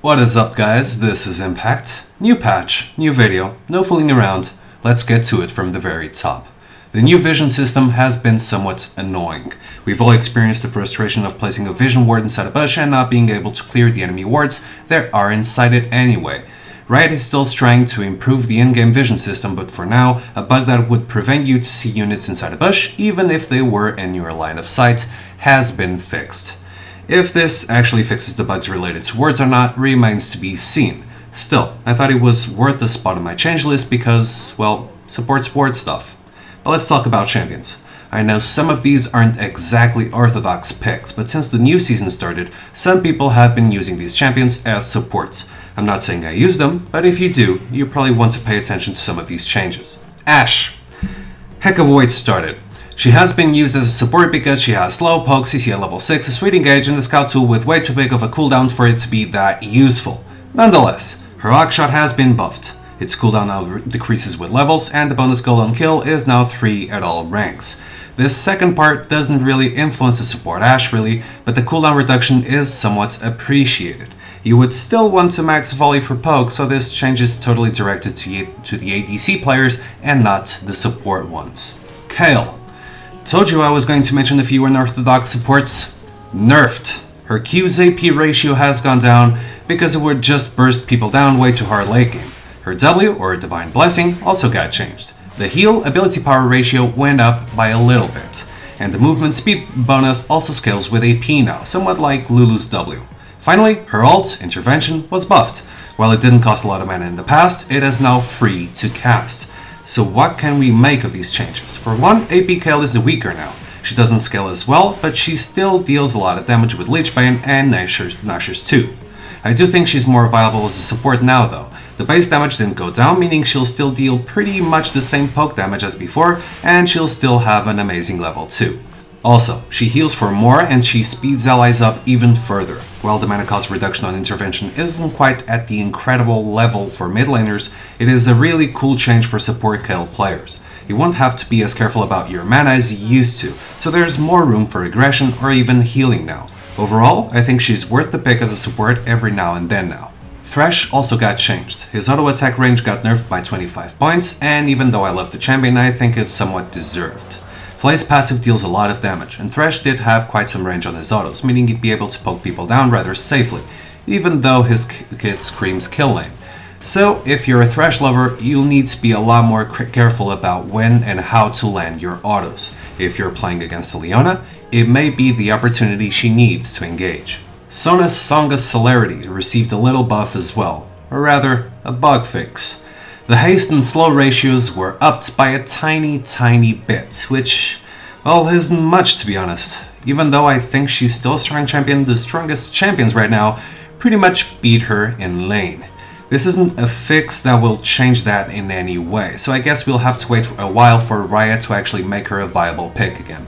What is up, guys? This is Impact. New patch, new video, no fooling around. Let's get to it from the very top. The new vision system has been somewhat annoying. We've all experienced the frustration of placing a vision ward inside a bush and not being able to clear the enemy wards that are inside it anyway. Riot is still trying to improve the in-game vision system, but for now, a bug that would prevent you to see units inside a bush, even if they were in your line of sight, has been fixed. If this actually fixes the bugs related to wards or not remains to be seen. Still, I thought it was worth a spot on my change list because, well, supports ward stuff. But let's talk about champions. I know some of these aren't exactly orthodox picks, but since the new season started, some people have been using these champions as supports. I'm not saying I use them, but if you do, you probably want to pay attention to some of these changes. Ashe. Heck of a way it started. She has been used as a support because she has slow poke, CC at level 6, a sweet engage, and a scout tool with way too big of a cooldown for it to be that useful. Nonetheless, her lock shot has been buffed. Its cooldown now decreases with levels, and the bonus cooldown kill is now 3 at all ranks. This second part doesn't really influence the support Ashe really, but the cooldown reduction is somewhat appreciated. You would still want to max volley for poke, so this change is totally directed to the ADC players and not the support ones. Kayle. Told you I was going to mention a few unorthodox supports. Nerfed. Her Q's AP ratio has gone down because it would just burst people down way too hard late game. Her W, or Divine Blessing, also got changed. The heal ability power ratio went up by a little bit, and the movement speed bonus also scales with AP now, somewhat like Lulu's W. Finally, her ult, Intervention, was buffed. While it didn't cost a lot of mana in the past, it is now free to cast. So what can we make of these changes? For one, AP Kayle is the weaker now. She doesn't scale as well, but she still deals a lot of damage with Leechbane and Nashor's Tooth. I do think she's more viable as a support now though. The base damage didn't go down, meaning she'll still deal pretty much the same poke damage as before, and she'll still have an amazing level 2. Also, she heals for more and she speeds allies up even further. While the mana cost reduction on Intervention isn't quite at the incredible level for mid laners, it is a really cool change for support Kayle players. You won't have to be as careful about your mana as you used to, so there's more room for aggression or even healing now. Overall, I think she's worth the pick as a support every now and then now. Thresh also got changed. His auto attack range got nerfed by 25 points, and even though I love the champion, I think it's somewhat deserved. Flay's passive deals a lot of damage, and Thresh did have quite some range on his autos, meaning he'd be able to poke people down rather safely, even though his kit screams kill lane. So, if you're a Thresh lover, you'll need to be a lot more careful about when and how to land your autos. If you're playing against a Leona, it may be the opportunity she needs to engage. Sona's Song of Celerity received a little buff as well, or rather, a bug fix. The haste and slow ratios were upped by a tiny bit, which, well, isn't much to be honest. Even though I think she's still a strong champion, the strongest champions right now pretty much beat her in lane. This isn't a fix that will change that in any way, so I guess we'll have to wait a while for Riot to actually make her a viable pick again.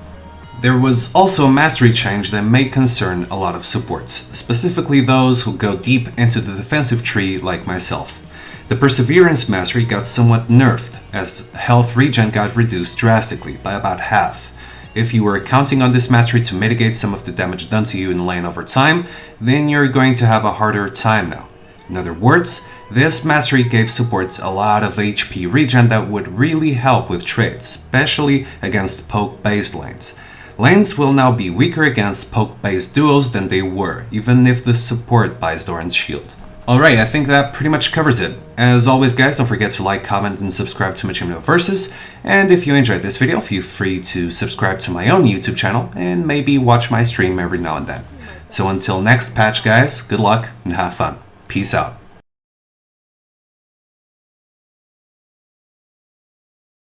There was also a mastery change that may concern a lot of supports, specifically those who go deep into the defensive tree like myself. The Perseverance mastery got somewhat nerfed, as health regen got reduced drastically, by about half. If you were counting on this mastery to mitigate some of the damage done to you in lane over time, then you're going to have a harder time now. In other words, this mastery gave supports a lot of HP regen that would really help with trades, especially against poke-based lanes. Lanes will now be weaker against poke-based duos than they were, even if the support buys Doran's shield. Alright, I think that pretty much covers it. As always guys, don't forget to like, comment, and subscribe to my channel Versus, and if you enjoyed this video, feel free to subscribe to my own YouTube channel, and maybe watch my stream every now and then. So until next patch guys, good luck and have fun. Peace out.